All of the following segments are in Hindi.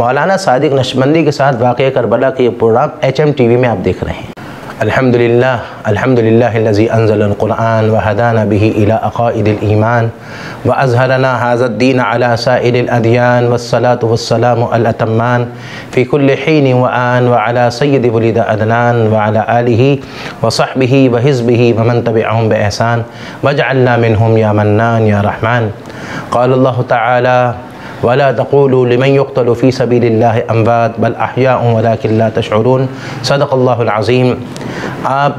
मौलाना सादिक नक्शबंदी के साथ वाक़या करबला के प्रोग्राम HM TV में आप देख रहे हैं। अल्हम्दुलिल्लाहिल्लज़ी अंज़लल क़ुरआन व हदाना बिही इला अक़ाइदिल ईमान व अज़हरना हाज़द्दीन अला साइरिल अदियान वस्सलातु वस्सलामु अल अतम्मान फ़ी कुल्लि हीन व आन व अला सय्यदि वुलिद अदनान व अला आलिहि व सहबिहि व हिज़्बिहि व मन तबिअहुम बिइहसान वजअलना मिनहुम या मन्नान या रहमान। क़ाल अल्लाहु तआला वला तक़ूलू लिमन युक़्तलु फ़ी सबीलिल्लाहि अमवात बल अहयाउन वलाकिन ला तशऊरून। सदक़ल्लाहुल अज़ीम। आप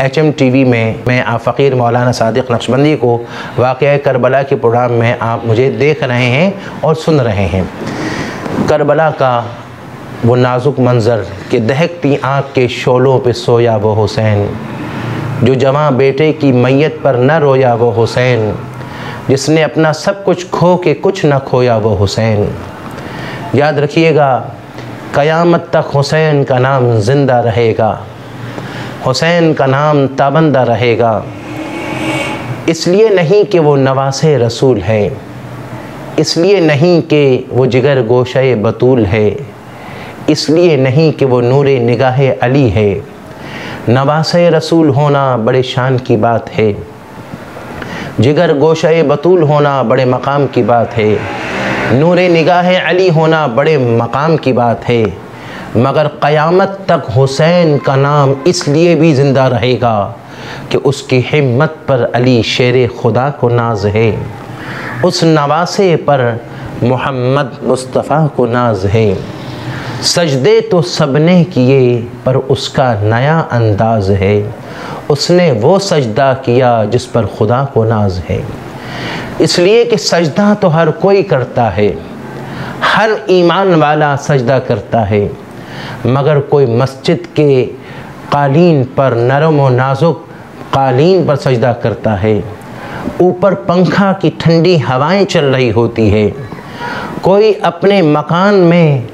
HM TV में मैं आप फ़कीर मौलाना सादिक नक्शबंदी को वाक़या करबला के प्रोग्राम में आप मुझे देख रहे हैं और सुन रहे हैं। करबला का वो नाजुक मंज़र कि दहकती आँख के शोलों पे सोया वो हुसैन, जो जवां बेटे की मैयत पर न रोया वो हुसैन, जिसने अपना सब कुछ खो के कुछ न खोया वो हुसैन। याद रखिएगा, क़यामत तक हुसैन का नाम ज़िंदा रहेगा, हुसैन का नाम ताबंदा रहेगा। इसलिए नहीं कि वो नवासे रसूल है, इसलिए नहीं कि वो जिगर गोशे बतूल है, इसलिए नहीं कि वो नूरे निगाहे अली है। नवासे रसूल होना बड़े शान की बात है, जिगर गोशे बतूल होना बड़े मकाम की बात है, नूरे निगाहे अली होना बड़े मकाम की बात है। मगर क़यामत तक हुसैन का नाम इसलिए भी ज़िंदा रहेगा कि उसकी हिम्मत पर अली शेर खुदा को नाज है, उस नवासे पर मोहम्मद मुस्तफ़ा को नाज है। सजदे तो सबने किए पर उसका नया अंदाज़ है, उसने वो सजदा किया जिस पर खुदा को नाज है। इसलिए कि सजदा तो हर कोई करता है, हर ईमान वाला सजदा करता है, मगर कोई मस्जिद के कालीन पर, नरम व नाजुक कालीन पर सजदा करता है। ऊपर पंखा की ठंडी हवाएं चल रही होती है। कोई अपने मकान में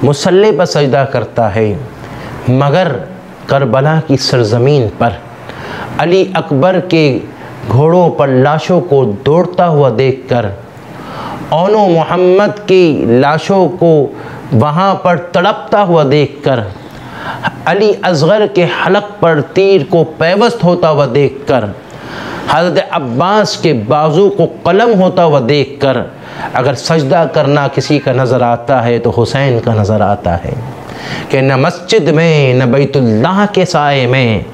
मुसल्ले पर सजदा करता है, मगर करबला की सरज़मीन पर अली अकबर के घोड़ों पर लाशों को दौड़ता हुआ देखकर, औनो मोहम्मद की लाशों को वहाँ पर तड़पता हुआ देखकर, अली असग़र के हलक पर तीर को पैवस्त होता हुआ देखकर, हज़रत अब्बास के बाजू को कलम होता हुआ देखकर अगर सजदा करना किसी का नज़र आता है तो हुसैन का नज़र आता है कि न मस्जिद में न बैतुल्लाह के साए में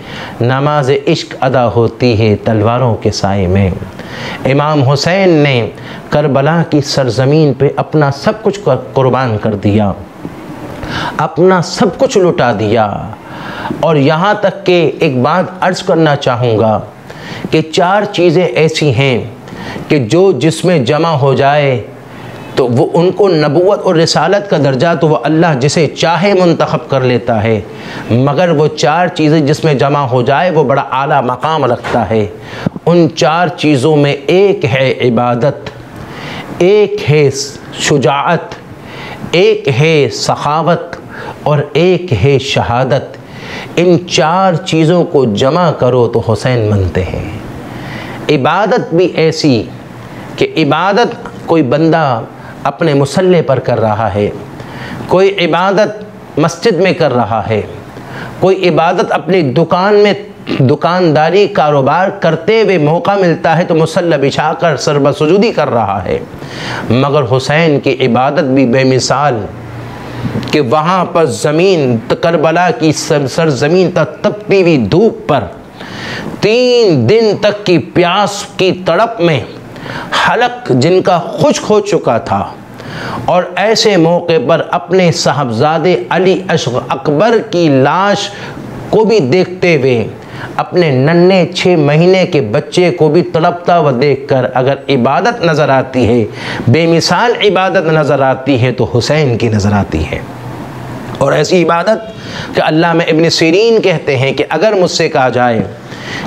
नमाज इश्क अदा होती है तलवारों के साए में। इमाम हुसैन ने करबला की सरज़मीन पे अपना सब कुछ कुर्बान कर दिया, अपना सब कुछ लुटा दिया। और यहाँ तक कि एक बात अर्ज़ करना चाहूँगा कि 4 चीज़ें ऐसी हैं कि जो जिसमें जमा हो जाए तो वो उनको नबूवत और रिसालत का दर्जा तो वह अल्लाह जिसे चाहे मुंतखब कर लेता है, मगर वो 4 चीज़ें जिसमें जमा हो जाए वो बड़ा आला मकाम रखता है। उन 4 चीज़ों में एक है इबादत, एक है शुजाअत, एक है सखावत और एक है शहादत। इन 4 चीज़ों को जमा करो तो हुसैन बनते हैं। इबादत भी ऐसी कि इबादत कोई बंदा अपने मुसल्ले पर कर रहा है, कोई इबादत मस्जिद में कर रहा है, कोई इबादत अपनी दुकान में दुकानदारी कारोबार करते हुए मौका मिलता है तो मुसल्ला बिछाकर सरबसुजूदी कर रहा है। मगर हुसैन की इबादत भी बेमिसाल कि वहाँ पर ज़मीन करबला की सरज़मीन तक तपती हुई धूप पर 3 दिन तक की प्यास की तड़प में हलक जिनका खुश्क हो चुका था, और ऐसे मौके पर अपने साहबजादे अली अकबर की लाश को भी देखते हुए अपने नन्हे 6 महीने के बच्चे को भी तड़पता हुआ देखकर अगर इबादत नज़र आती है, बेमिसाल इबादत नज़र आती है तो हुसैन की नज़र आती है। और ऐसी इबादत कि अल्लामा इब्न सीरीन कहते हैं कि अगर मुझसे कहा जाए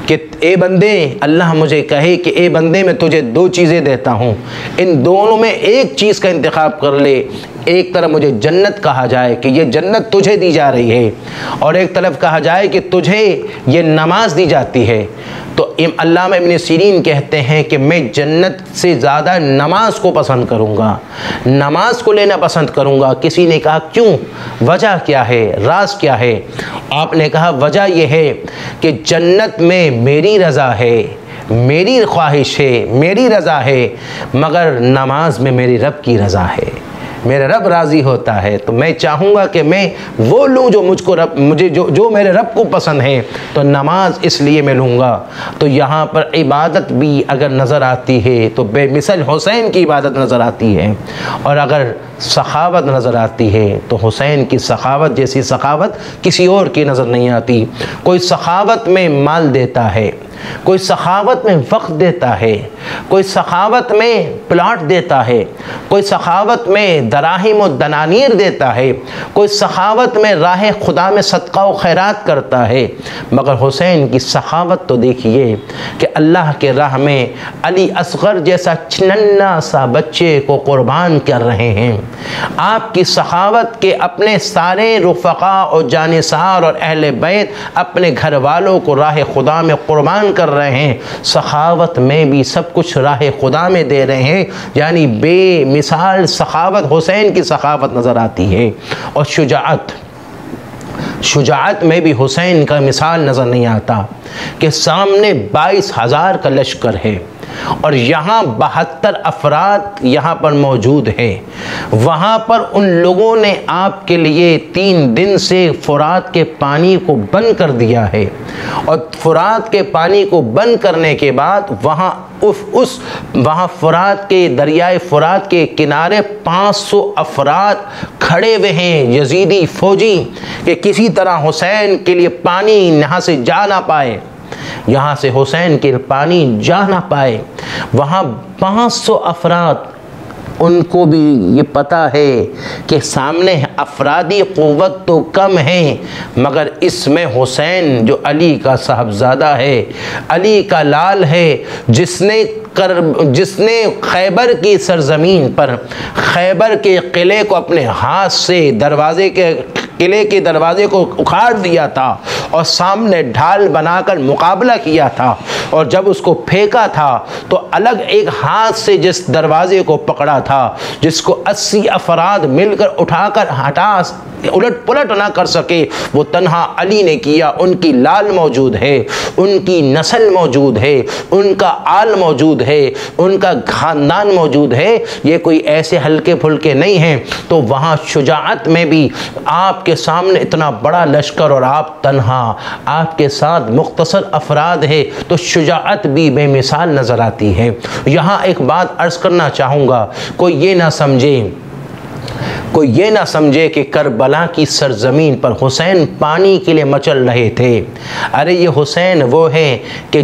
कि ए बंदे, अल्लाह मुझे कहे कि ए बंदे मैं तुझे दो चीज़ें देता हूँ, इन दोनों में एक चीज़ का इंतखाब कर ले। एक तरफ मुझे जन्नत कहा जाए कि ये जन्नत तुझे दी जा रही है, और एक तरफ कहा जाए कि तुझे ये नमाज दी जाती है। तो अल्लामा इब्न सीरीन कहते हैं कि मैं जन्नत से ज़्यादा नमाज को पसंद करूँगा, नमाज को लेना पसंद करूँगा। किसी ने कहा क्यों, वजह क्या है, राज क्या है? आपने कहा वजह यह है कि जन्नत में मेरी रज़ा है, मेरी ख्वाहिश है, मेरी रज़ा है, मगर नमाज में मेरी रब की रज़ा है, मेरा रब राज़ी होता है। तो मैं चाहूँगा कि मैं वो लूँ जो मुझे जो मेरे रब को पसंद है, तो नमाज इसलिए मैं लूँगा। तो यहाँ पर इबादत भी अगर नज़र आती है तो बेमिसल हुसैन की इबादत नज़र आती है, और अगर सखावत नज़र आती है तो हुसैन की सखावत जैसी सखावत किसी और की नज़र नहीं आती। कोई सखावत में माल देता है, कोई सखावत में वक्त देता है, कोई सखावत में प्लाट देता है, कोई सखावत में दराहिम और दनानीर देता है, कोई सखावत में राह खुदा में सदका व खैरात करता है। मगर हुसैन की सखावत तो देखिए कि अल्लाह के राह में अली असगर जैसा नन्हा सा बच्चे को कुर्बान कर रहे हैं। आपकी सखावत के अपने सारे रुफ़क़ा और जानिसार और अहले बैत अपने घर वालों को राह खुदा में कुर्बान कर रहे हैं। सखावत में भी सब कुछ राह खुदा में दे रहे हैं, यानी बेमिसाल सखावत हुसैन की सखावत नज़र आती है। और शुजाअत में भी हुसैन का मिसाल नज़र नहीं आता कि सामने 22,000 का लश्कर है और यहाँ 72 अफराद यहाँ पर मौजूद हैं। वहाँ पर उन लोगों ने आपके लिए 3 दिन से फुरात के पानी को बंद कर दिया है, और फुरात के पानी को बंद करने के बाद वहाँ फुरात के दरियाए फुरात के किनारे 500 अफराद खड़े हुए हैं यजीदी फौजी कि किसी तरह हुसैन के लिए पानी यहाँ से जा ना पाए, यहाँ से हुसैन के पानी जा ना पाए। वहाँ 500 अफराद, उनको भी ये पता है कि सामने अफरादी क़ुव्वत तो कम है, मगर इसमें हुसैन जो अली का साहबज़ादा है, अली का लाल है, जिसने खैबर की सरज़मीन पर खैबर के किले को अपने हाथ से किले के दरवाज़े को उखाड़ दिया था और सामने ढाल बनाकर मुकाबला किया था, और जब उसको फेंका था तो अलग एक हाथ से जिस दरवाज़े को पकड़ा था, जिसको 80 अफराद मिलकर उठाकर उलट पुलट ना कर सके, वो तन्हा अली ने किया। उनकी लाल मौजूद है, उनकी नस्ल मौजूद है, उनका आल मौजूद है, उनका ख़ानदान मौजूद है, ये कोई ऐसे हल्के फुल्के नहीं हैं। तो वहाँ शुजाअत में भी आपके सामने इतना बड़ा लश्कर और आप तन्हा, आपके साथ मुख्तसर अफराद है, तो शुजाअत भी बेमिसाल नज़र आती है। यहाँ एक बात अर्ज़ करना चाहूँगा, कोई ये ना समझे कि करबला की सरजमीन पर हुसैन पानी के लिए मचल रहे थे। अरे ये हुसैन वो है कि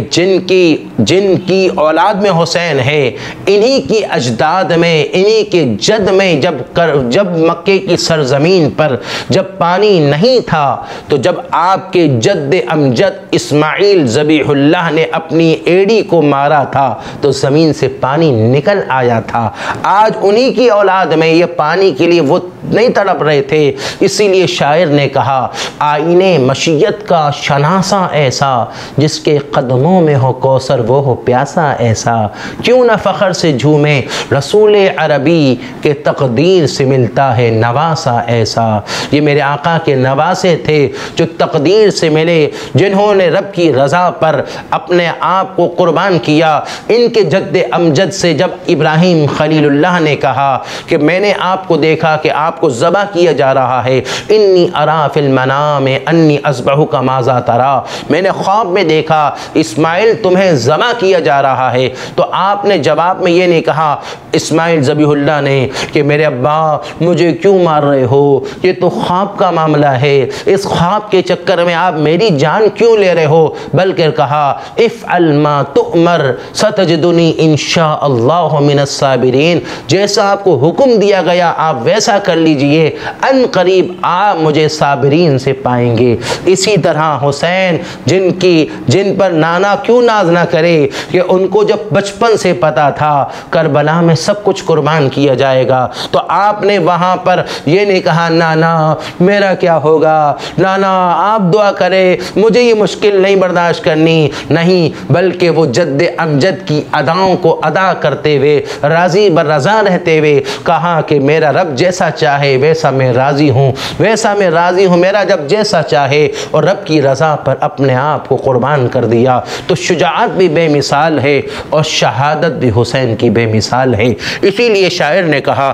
जिनकी औलाद में हुसैन है, इन्हीं की अजदाद में, इन्हीं के जद में जब मक्के की सरजमीन पर जब पानी नहीं था, तो जब आपके जद्द अमजद इस्माइल ज़बीहुल्लाह ने अपनी एड़ी को मारा था तो ज़मीन से पानी निकल आया था। आज उन्हीं की औलाद में ये पानी के लिए वो नहीं तड़प रहे थे। इसीलिए शायर ने कहा, आईने मशीयत का शनासा ऐसा, जिसके कदमों में हो कौसर वो हो प्यासा ऐसा। क्यों न फ़ख्र से झूमे रसूल अरबी के तकदीर से मिलता है नवासा ऐसा। ये मेरे आका के नवासे थे जो तकदीर से मिले, जिन्होंने रब की रज़ा पर अपने आप को कुर्बान किया। इनके जद्द अमजद से जब इब्राहीम खलीलुल्लाह ने कहा कि मैंने आपको देखा कि आपको ज़बह किया जा रहा है, इन्नी अरा फिल मनाम अन्नी अस्बहु का माज़ा तरा, मैंने ख्वाब में देखा इस्माइल तुम्हें ज़बह किया जा रहा है। तो आपने जवाब में ये नहीं कहा इस्माइल ज़बीहुल्लाह ने कि मेरे अब्बा मुझे क्यों मार रहे हो, ये तो ख्वाब का मामला है, इस ख्वाब के चक्कर में आप मेरी जान क्यों ले रहे हो, बल्कि कहा इफ़अल मा तुअमर सतजदुनी इंशाअल्लाहु मिनस साबिरीन। जैसा आपको हुक्म दिया गया आप वैसा कर लीजिए, अन करीब आप मुझे साबिरीन से पाएंगे। इसी तरह हुसैन जिन पर नाना क्यों नाज ना करे कि उनको जब बचपन से पता था करबला में सब कुछ कुर्बान किया जाएगा, तो आपने वहाँ पर ये नहीं कहा नाना मेरा क्या होगा, नाना आप दुआ करें मुझे ये मुश्किल नहीं बर्दाश्त करनी, नहीं, बल्कि वो जद्द अमजद की अदाओं को अदा करते हुए राज़ी बर रज़ा रहते हुए कहा कि मेरा रब जैसा चाहे वैसा मैं राज़ी हूँ, वैसा मैं राज़ी हूँ, मेरा जब जैसा चाहे, और रब की रज़ा पर अपने आप को कुर्बान कर दिया। तो शुजाअत भी बेमिसाल है और शहादत भी हुसैन की बेमिसाल है। इसीलिए शायर ने कहा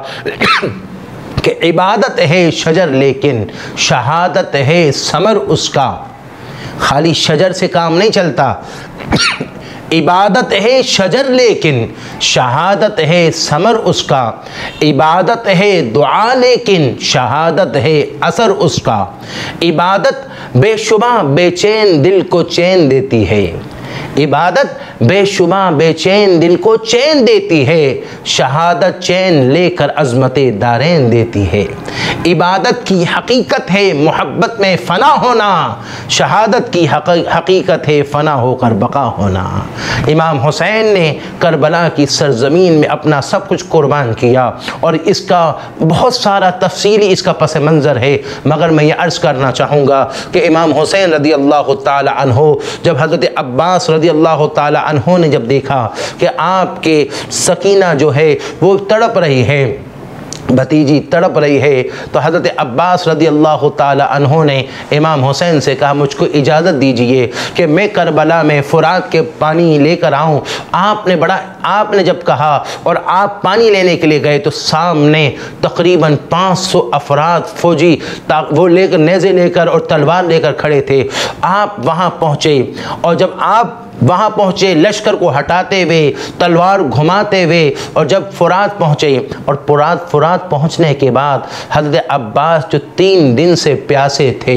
कि इबादत है शजर लेकिन शहादत है समर उसका। खाली शजर से काम नहीं चलता, इबादत है शजर लेकिन शहादत है समर उसका, इबादत है दुआ लेकिन शहादत है असर उसका। इबादत बेशुबा बेचैन दिल को चैन देती है, इबादत बेशुबा बेचैन दिल को चैन देती है, शहादत चैन लेकर अज़मते दारैन देती है। इबादत की हकीकत है मोहब्बत में फ़ना होना, शहादत की हकीकत है फ़ना होकर बका होना। इमाम हुसैन ने करबला की सरज़मीन में अपना सब कुछ कुर्बान किया और इसका बहुत सारा तफसीली इसका पस मंज़र है, मगर मैं ये अर्ज़ करना चाहूँगा कि इमाम हुसैन रदी अल्लाह ताला अन्हो जब हज़रत अब्बास रदी अल्लाह ताला अन्हो ने जब देखा कि आपके सकीना जो है वो तड़प रही है, भतीजी तड़प रही है, तो हज़रत अब्बास रदी अल्लाह ताला अन्हो ने इमाम हुसैन से कहा मुझको इजाज़त दीजिए कि मैं करबला में फ़ुरात के पानी लेकर आऊँ। आपने जब कहा और आप पानी लेने के लिए गए तो सामने तकरीबन 500 अफराद फ़ौजी वो लेकर नेज़े लेकर और तलवार लेकर खड़े थे। आप वहाँ पहुँचे और जब आप वहाँ पहुँचे लश्कर को हटाते हुए तलवार घुमाते हुए, और जब फ़ुरात पहुँचे और फ़ुरात पहुँचने के बाद हज़रत अब्बास जो 3 दिन से प्यासे थे,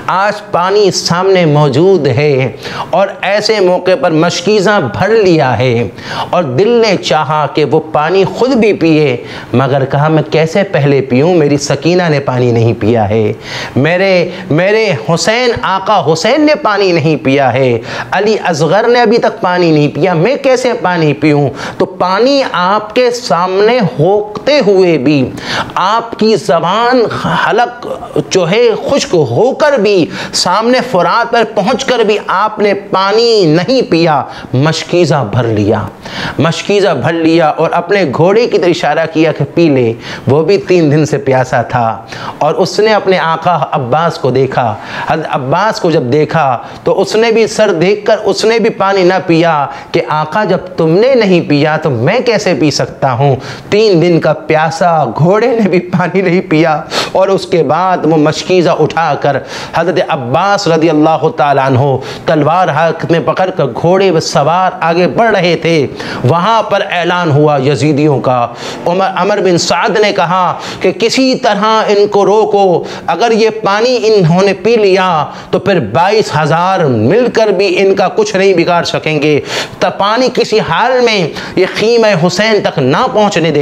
आज पानी सामने मौजूद है और ऐसे मौके पर मशकीज़ा भर लिया है और दिल ने चाहा कि वो पानी ख़ुद भी पिए, मगर कहा मैं कैसे पहले पीऊँ, मेरी सकीना ने पानी नहीं पिया है, मेरे हुसैन आका हुसैन ने पानी नहीं पिया है, अली असग़र ने अभी तक पानी नहीं पिया, मैं कैसे पानी पीऊं। तो पानी आपके सामने होते हुए भी, आपकी ज़बान हलक जो है खुश्क होकर भी, सामने फ़ुरात पर पहुंचकर भी आपने पानी नहीं पिया, मशकीज़ा भर लिया और अपने घोड़े की तरफ इशारा किया कि पी ले। वो भी 3 दिन से प्यासा था और उसने अपने आका अब्बास को देखा। हज़रत अब्बास को जब देखा तो उसने भी सर देखकर उसने भी पानी ना पिया कि आका जब तुमने नहीं पिया तो मैं कैसे पी सकता हूँ। 3 दिन का प्यासा घोड़े ने भी पानी नहीं पिया और उसके बाद वो मशकीज़ा उठाकर हज़रत अब्बास रदी अल्लाह ताला अन्हो तलवार हाथ में पकड़कर घोड़े व सवार आगे बढ़ रहे थे। वहाँ पर ऐलान हुआ यजीदियों का। अमर बिन साद ने कहा कि किसी तरह इनको रोको, अगर ये पानी इन्होंने पी लिया तो फिर 22,000 मिलकर भी इनका कुछ नहीं बिगाड़ सकेंगे। तब पानी किसी हाल में ये ख़ीम हुसैन तक ना पहुँचने दे।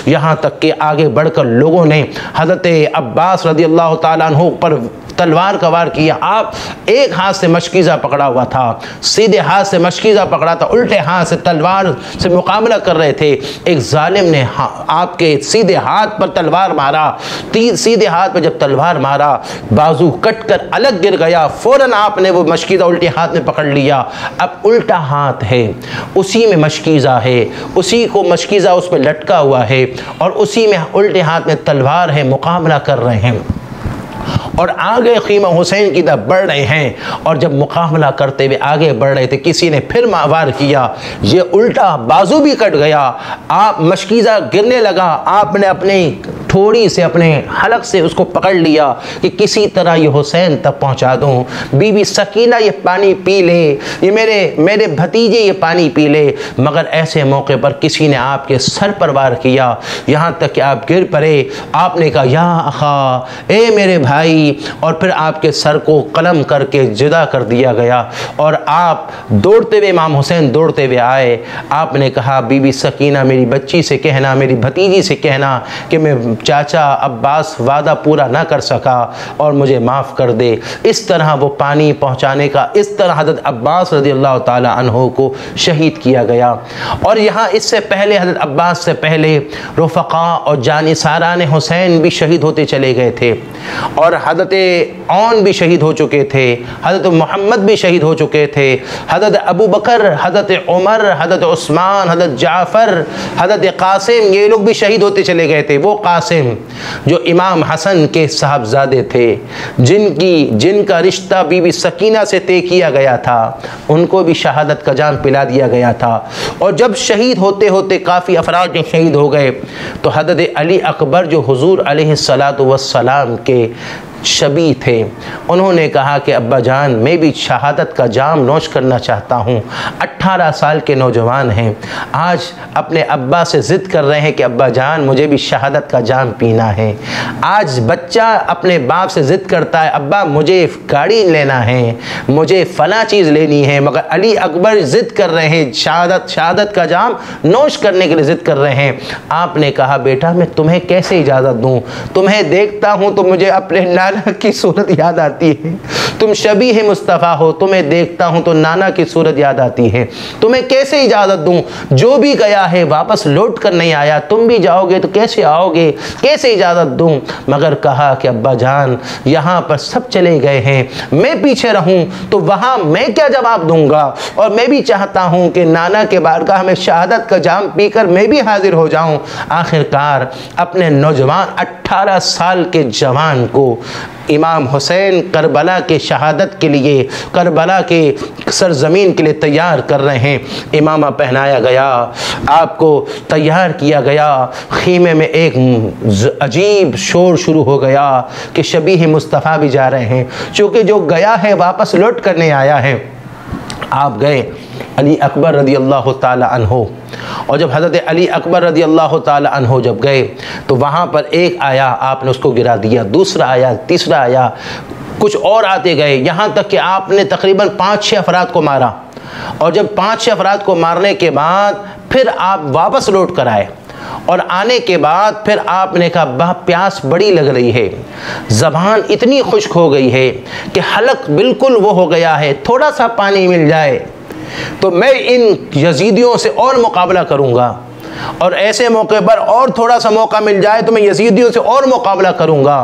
यहाँ तक कि आगे बढ़कर लोगों ने हज़रत अब्बास रदी अल्लाह ताला अन्हु पर तलवार का वार किया। आप एक हाथ से मशकीज़ा पकड़ा हुआ था, सीधे हाथ से मशकीज़ा पकड़ा था, उल्टे हाथ से तलवार से मुकाबला कर रहे थे। एक जालिम ने आपके सीधे हाथ पर तलवार मारा। सीधे हाथ पर जब तलवार मारा, बाजू कट कर अलग गिर गया। फ़ौरन आपने वो मशकीज़ा उल्टे हाथ में पकड़ लिया। अब उल्टा हाथ है, उसी में मशकीज़ा है, उसी को मशकीज़ा उस पर लटका हुआ है और उसी में उल्टे हाथ में तलवार है, मुकाबला कर रहे हैं और आगे ख़ीमा हुसैन की तरफ बढ़ रहे हैं। और जब मुकाबला करते हुए आगे बढ़ रहे थे, किसी ने फिर वार किया, ये उल्टा बाजू भी कट गया। आप मशकीज़ा गिरने लगा, आपने अपनी थोड़ी से अपने हलक से उसको पकड़ लिया कि किसी तरह ये हुसैन तक पहुंचा दूं। बीबी सकीना ये पानी पी ले, ये मेरे भतीजे ये पानी पी ले, मगर ऐसे मौके पर किसी ने आपके सर पर वार किया, यहाँ तक कि आप गिर पड़े। आपने कहा या अखा, ए मेरे भाई, और फिर आपके सर को कलम करके जुदा कर दिया गया और आप दौड़ते हुए इमाम हुसैन दौड़ते हुए आए। आपने कहा बीबी सकीना मेरी बच्ची से कहना, मेरी भतीजी से कहना कि मैं चाचा अब्बास वादा पूरा ना कर सका और मुझे माफ़ कर दे। इस तरह वो पानी पहुँचाने का, इस तरह हज़रत अब्बास रज़ियल्लाहु ताला अन्हो को शहीद किया गया। और यहाँ इससे पहले हज़रत अब्बास से पहले रुफ़क़ा और जानिसारान हुसैन भी शहीद होते चले गए थे, और हज़रत औन भी शहीद हो चुके थे, हज़रत मोहम्मद भी शहीद हो चुके थे, हज़रत अबू बकर, हज़रत उमर, हज़रत उस्मान, हज़रत जाफ़र, हज़रत कासिम, ये लोग भी शहीद होते चले गए थे। वो कासिम जो इमाम हसन के साहबजादे थे, जिनका रिश्ता बीबी सकीना से तय किया गया था, उनको भी शहादत का जाम पिला दिया गया था। और जब शहीद होते होते काफ़ी अफराद जो शहीद हो गए, तो हज़रत अली अकबर जो हुज़ूर अलैहिस्सलातु वस्सलाम के शबी थे, उन्होंने कहा कि अब्बा जान मैं भी शहादत का जाम नोश करना चाहता हूँ। 18 साल के नौजवान हैं, आज अपने अब्बा से ज़िद कर रहे हैं कि अब्बा जान मुझे भी शहादत का जाम पीना है। आज बच्चा अपने बाप से ज़िद करता है अब्बा मुझे गाड़ी लेना है, मुझे फ़लाँ चीज़ लेनी है, मगर अली अकबर ज़िद कर रहे हैं शहादत का जाम नोश करने के लिए ज़िद कर रहे हैं। आपने कहा बेटा मैं तुम्हें कैसे इजाज़त दूँ, तुम्हें देखता हूँ तो मुझे अपने नाना की सूरत याद आती है, तुम शबीह मुस्तफ़ा हो, तुम्हें देखता हूँ तो नाना की सूरत याद आती है, तुम्हें कैसे इजाज़त दूँ, जो भी गया है वापस लौट कर नहीं आया, तुम भी जाओगे तो कैसे आओगे, कैसे इजाज़त दूँ। मगर कहा कि अब्बा जान यहाँ पर सब चले गए हैं, मैं पीछे रहूँ तो वहाँ मैं क्या जवाब दूँगा, और मैं भी चाहता हूँ कि नाना के बारगाह में शहादत का जाम पीकर मैं भी हाजिर हो जाऊँ। आखिरकार अपने नौजवान 18 साल के जवान को इमाम हुसैन करबला के शहादत के लिए, करबला के सरज़मीन के लिए तैयार कर रहे हैं। इमामा पहनाया गया, आपको तैयार किया गया। ख़ीमे में एक अजीब शोर शुरू हो गया कि शबीह मुस्तफ़ा भी जा रहे हैं, चूँकि जो गया है वापस लौट कर नहीं आया है। आप गए अली अकबर रज़ियल्लाहु ताला अन्हो, और जब हज़रत अली अकबर रज़ियल्लाहु ताला अन्हो जब गए तो वहाँ पर एक आया, आपने उसको गिरा दिया, दूसरा आया, तीसरा आया, कुछ और आते गए, यहाँ तक कि आपने तकरीबन 5-6 अफराद को मारा। और जब 5-6 अफराद को मारने के बाद फिर आप वापस लौट कर आए, और आने के बाद फिर आपने कहा बा प्यास बड़ी लग रही है, ज़बान इतनी खुश्क हो गई है कि हलक बिल्कुल वो हो गया है, थोड़ा सा पानी मिल जाए तो मैं इन यजीदियों से और मुकाबला करूँगा, और ऐसे मौके पर और थोड़ा सा मौका मिल जाए तो मैं यजीदियों से और मुकाबला करूँगा।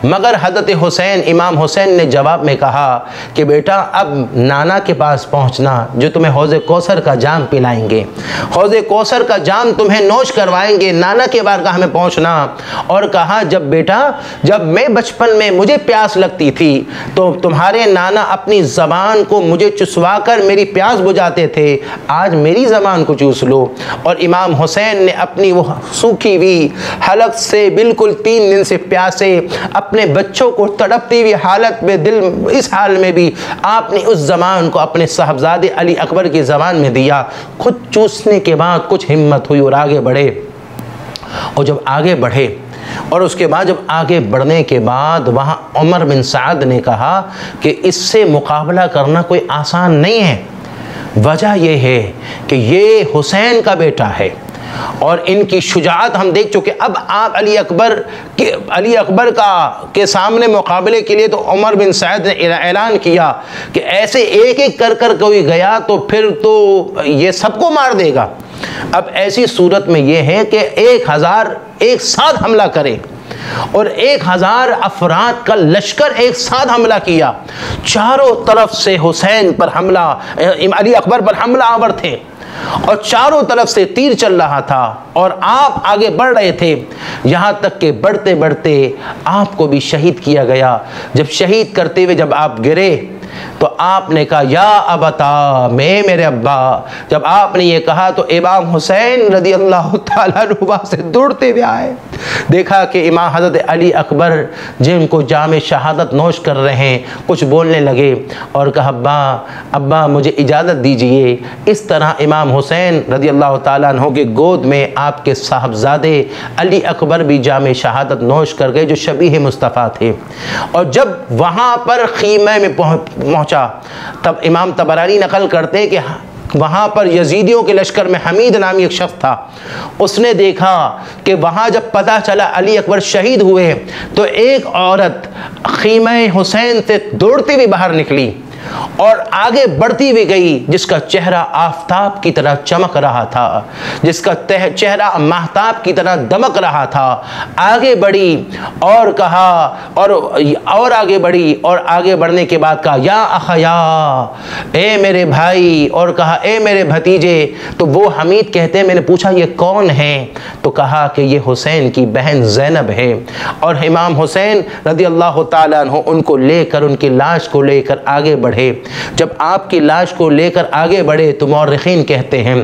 मगर हज़रत हुसैन, इमाम हुसैन ने जवाब में कहा कि बेटा अब नाना के पास पहुँचना जो तुम्हें हौज़े कौसर का जाम पिलाएंगे, हौज़े कौसर का जाम तुम्हें नोश करवाएंगे, नाना के बारगाह में पहुँचना। और कहा जब बेटा, जब मैं बचपन में मुझे प्यास लगती थी तो तुम्हारे नाना अपनी ज़बान को मुझे चुसवा कर मेरी प्यास बुझाते थे, आज मेरी ज़बान को चूस लो। और इमाम हुसैन ने अपनी वो सूखी हुई हलक से बिल्कुल 3 दिन से प्यासे अपने बच्चों को तड़पती हुई हालत में, दिल इस हाल में भी आपने उस ज़बान को अपने साहबजादे अली अकबर की ज़बान में दिया। खुद चूसने के बाद कुछ हिम्मत हुई और आगे बढ़े। और जब आगे बढ़े और उसके बाद जब आगे बढ़ने के बाद वहाँ उमर बिन साद ने कहा कि इससे मुकाबला करना कोई आसान नहीं है। वजह यह है कि ये हुसैन का बेटा है और इनकी शुजाअत हम देख चुके। अब आप अली अकबर के सामने मुकाबले के लिए तो उमर बिन सैद ने ऐलान किया कि ऐसे एक एक कर कोई गया तो फिर तो ये सबको मार देगा। अब ऐसी सूरत में ये है कि 1000 एक साथ हमला करे और 1000 अफराद का लश्कर एक साथ हमला किया। चारों तरफ से हुसैन पर हमला, अली अकबर पर हमला आवर थे और चारों तरफ से तीर चल रहा था और आप आगे बढ़ रहे थे। यहाँ तक कि बढ़ते बढ़ते आपको भी शहीद किया गया। जब शहीद करते हुए जब आप गिरे तो आपने कहा या अबता, मैं मेरे अब्बा। जब आपने ये कहा तो इमाम हुसैन रज़ियल्लाहु ताला अन्हु से दौड़ते हुए आए। देखा कि इमाम हज़रत अली अकबर जिनको जामे शहादत नोश कर रहे हैं कुछ बोलने लगे और कहा अब्बा मुझे इजाज़त दीजिए। इस तरह इमाम हुसैन रज़ियल्लाहु ताला अन्हु के गोद में आपके साहबजादे अली अकबर भी जामे शहादत नोश कर गए जो शबीह मुस्तफ़ा थे। और जब वहाँ पर खीमे में पहुँचा तब इमाम तबरानी नकल करते कि वहाँ पर यजीदियों के लश्कर में हमीद नामी एक शख्स था। उसने देखा कि वहाँ जब पता चला अली अकबर शहीद हुए तो एक औरत ख़ीमा हुसैन से दौड़ती हुई बाहर निकली और आगे बढ़ती हुई गई, जिसका चेहरा आफताब की तरह चमक रहा था, जिसका चेहरा महताब की तरह दमक रहा था। आगे बढ़ी और कहा और आगे बढ़ी और आगे बढ़ने के बाद कहा या अखया, ए मेरे भाई, और कहा ए मेरे भतीजे। तो वो हमीद कहते हैं मैंने पूछा ये कौन है, तो कहा कि ये हुसैन की बहन ज़ैनब है। और इमाम हुसैन रज़ी अल्लाह ताला अन्हु उनको लेकर, उनकी लाश को लेकर आगे बढ़े। जब आपकी लाश को लेकर आगे बढ़े तो मौर्रिखीन कहते हैं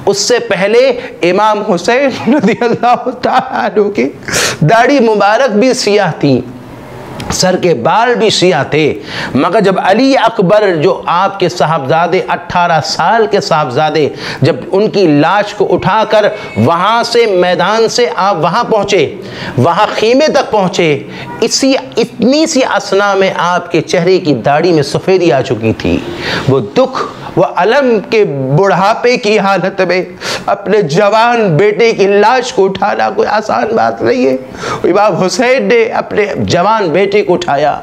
उससे पहले इमाम हुसैन रज़ी अल्लाह ताला अन्हु की दाढ़ी मुबारक भी सियाह थी, सर के बाल भी सियाह थे। मगर जब अली अकबर जो आपके साहबजादे 18 साल के साहबजादे जब उनकी लाश को उठाकर वहाँ से मैदान से आप वहाँ पहुँचे, वहाँ खीमे तक पहुँचे, इतनी सी असना में आपके चेहरे की दाढ़ी में सफ़ेदी आ चुकी थी। वो दुख, वो अलम के बुढ़ापे की हालत में अपने जवान बेटे की लाश को उठाना कोई आसान बात नहीं है। इमाम हुसैन ने अपने जवान बेटे को उठाया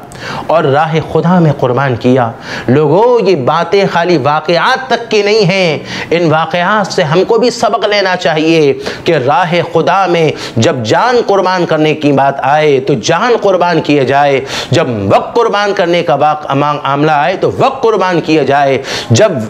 और राह खुदा में कुर्बान किया। लोगों, ये बातें खाली वाक़यात तक की नहीं हैं, इन वाक़यात से हमको भी सबक लेना चाहिए कि राह खुदा में जब जान कुर्बान करने की बात आए तो जान कुर्बान किया जाए, जब वक्त कुर्बान करने का मामला आए तो वक्त कुर्बान किया जाए, जब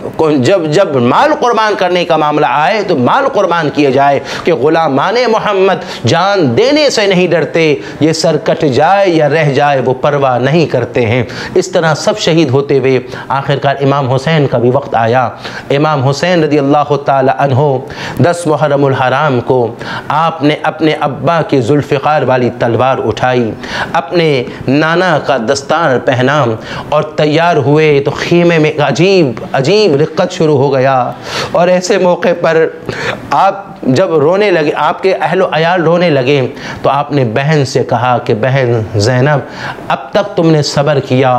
माल कुर्बान करने का मामला आए तो माल कुर्बान किया जाए, कि गुलामाने मोहम्मद जान देने से नहीं डरते, ये सर कट जाए या रह जाए वो परवाह नहीं करते हैं। इस तरह सब शहीद होते हुए आखिरकार इमाम हुसैन का भी वक्त आया। इमाम हुसैन रज़ी अल्लाह ताला अन्हो 10 मुहर्रमुल हराम को आपने अपने अब्बा की जुल्फ़िकार वाली तलवार उठाई, अपने नाना का दस्तार पहना और तैयार हुए तो खीमे में अजीब रिक्कत शुरू हो गया। और ऐसे मौके पर आप जब रोने लगे, आपके अहलो अयाल रोने लगे, तो आपने बहन से कहा कि बहन ज़ैनब, अब तक तुमने सब्र किया,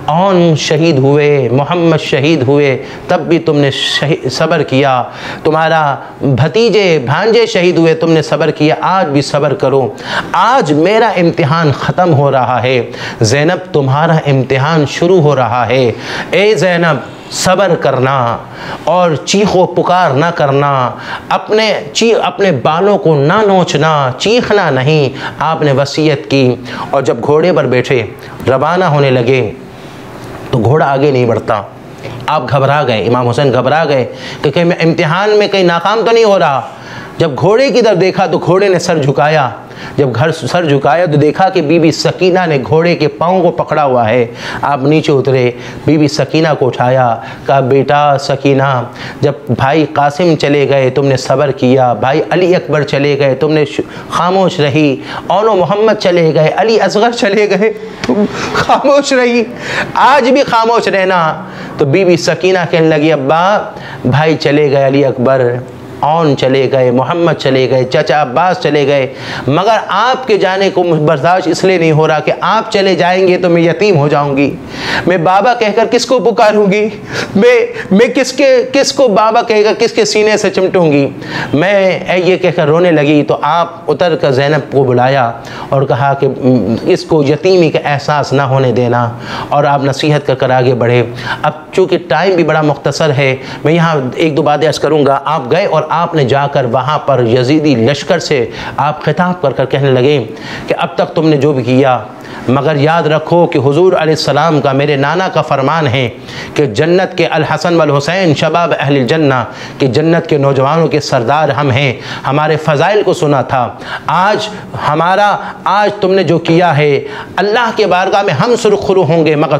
औन शहीद हुए, मोहम्मद शहीद हुए, तब भी तुमने सब्र किया, तुम्हारा भतीजे भांजे शहीद हुए, तुमने सब्र किया, आज भी सब्र करो। आज मेरा इम्तिहान ख़त्म हो रहा है, ज़ैनब तुम्हारा इम्तिहान शुरू हो रहा है। ए ज़ैनब, सब्र करना और चीखो पुकार ना करना, अपने बालों को ना नोचना, चीखना नहीं, आपने वसीयत की। और जब घोड़े पर बैठे रवाना होने लगे तो घोड़ा आगे नहीं बढ़ता। आप घबरा गए, इमाम हुसैन घबरा गए कि कहीं मैं इम्तिहान में कहीं नाकाम तो नहीं हो रहा। जब घोड़े की तरफ देखा तो घोड़े ने सर झुकाया। जब सर झुकाया तो देखा कि बीबी सकीना ने घोड़े के पाँव को पकड़ा हुआ है। आप नीचे उतरे, बीबी सकीना को उठाया, कहा बेटा सकीना, जब भाई कासिम चले गए तुमने सब्र किया, भाई अली अकबर चले गए तुमने खामोश रही, और मोहम्मद चले गए, अली असगर चले गए, तुम खामोश रही, आज भी खामोश रहना। तो बीबी सकीना कहने लगी अब्बा, भाई चले गए, अली अकबर औन चले गए, मोहम्मद चले गए, चाचा अब्बास चले गए, मगर आपके जाने को बर्दाश्त इसलिए नहीं हो रहा कि आप चले जाएंगे तो मैं यतीम हो जाऊंगी, मैं बाबा कहकर किसको पुकारूंगी, मैं किसको बाबा कहकर किसके सीने से चिमटूंगी। मैं ये कहकर रोने लगी तो आप उतर कर ज़ैनब को बुलाया और कहा कि इसको यतीमी का एहसास ना होने देना, और आप नसीहत कर आगे बढ़े। अब चूँकि टाइम भी बड़ा मुख्तसर है, मैं यहाँ एक दो बातें अर्ज़ करूँगा। आप गए और आपने जाकर वहाँ पर यजीदी लश्कर से आप खिताब कर कर कहने लगे कि अब तक तुमने जो भी किया, मगर याद रखो कि हुजूर अलैहिस्सलाम का, मेरे नाना का फरमान है कि जन्नत के अल हसन वल हुसैन शबाब अहलिल जन्ना, कि जन्नत के नौजवानों के सरदार हम हैं। हमारे फ़ज़ाइल को सुना था, आज तुमने जो किया है अल्लाह के बारगाह में हम सुरखरू होंगे, मगर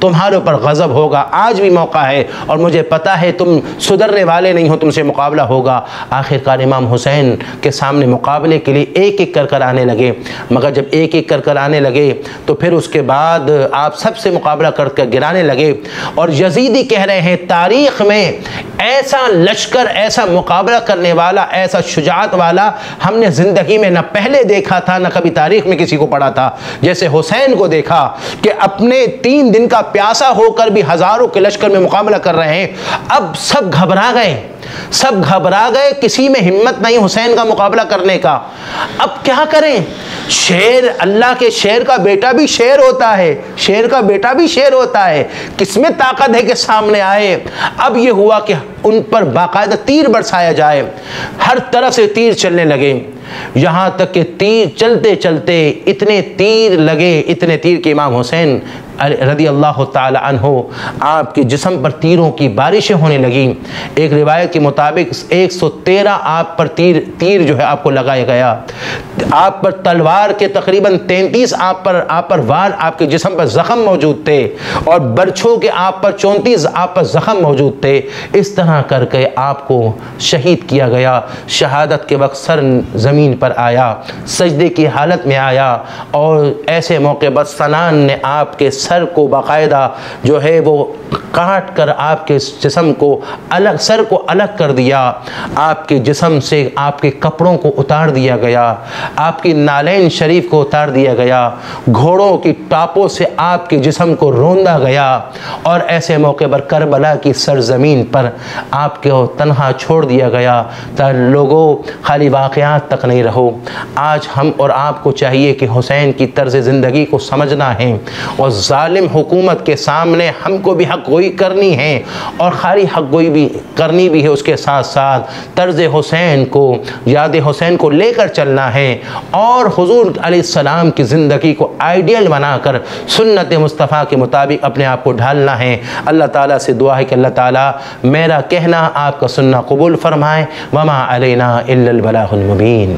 तुम्हारे ऊपर गज़ब होगा। आज भी मौका है और मुझे पता है तुम सुधरने वाले नहीं हो, तुमसे मुकाबला होगा। आखिरकार इमाम हुसैन के सामने मुकाबले के लिए एक एक कर आने लगे, मगर जब एक एक कर आने लगे लगे तो फिर उसके बाद आप सबसे मुकाबला करके गिराने लगे। और यजीदी कह रहे हैं तारीख़ में ऐसा लश्कर, ऐसा मुकाबला करने वाला, ऐसा शुजाअत वाला हमने ज़िंदगी में न पहले देखा था, न कभी तारीख़ में किसी को पढ़ा था। जैसे हुसैन को देखा कि अपने 3 दिन का प्यासा होकर भी हज़ारों के लश्कर में मुकाबला कर रहे हैं। अब सब घबरा गए, सब घबरा गए, किसी में हिम्मत नहीं हुसैन का मुकाबला करने का। अब क्या करें? शेर, अल्लाह के शेर का बेटा भी शेर होता है, शेर का बेटा भी शेर होता है, किसमें ताकत है कि सामने आए। अब ये हुआ कि उन पर बाकायदा तीर बरसाया जाए, हर तरफ से तीर चलने लगे, यहाँ तक कि तीर चलते चलते इतने तीर लगे, इतने तीर कि इमाम हुसैन रदी अल्लाह ताला अन्हो आपके जिस्म पर तीरों की बारिशें होने लगी। एक रिवायत के मुताबिक 113 आप पर तीर जो है आपको लगाया गया। आप पर तलवार के तकरीबन 33 आप पर वार आपके जिस्म पर ज़ख़म मौजूद थे, और बरछों के आप पर 34 आप पर ज़ख़म मौजूद थे। इस तरह करके आपको शहीद किया गया। शहादत के वक्त सर ज़मीन पर आया, सजदे की हालत में आया, और ऐसे मौके पर सनान ने आपके सर को बाकायदा जो है वो काट कर आपके जिस्म को अलग, सर को अलग कर दिया। आपके जिस्म से आपके कपड़ों को उतार दिया गया, आपकी नालैन शरीफ को उतार दिया गया, घोड़ों की टापों से आपके जिस्म को रोंदा गया, और ऐसे मौके पर करबला की सरजमीन पर आपको तन्हा छोड़ दिया गया। तो लोगों खाली वाक़यात तक नहीं रहो। आज हम और आपको चाहिए कि हुसैन की तर्ज़ ज़िंदगी को समझना है, और ज़ालिम हुकूमत के सामने हमको भी हक़ गोई करनी है, और खाली हक़ गोई भी करनी भी है, उसके साथ साथ तर्ज़ हुसैन को, याद हुसैन को लेकर चलना है, और हुज़ूर अलैहिस्सलाम की ज़िंदगी को आइडियल बनाकर सुन्नत मुस्तफ़ा के मुताबिक अपने आप को ढालना है। अल्लाह ताला से दुआ है कि अल्लाह ताला मेरा कहना आपका सुनना कबूल फ़रमाए। वमा अलैना इल्लल बलागुल मुबीन।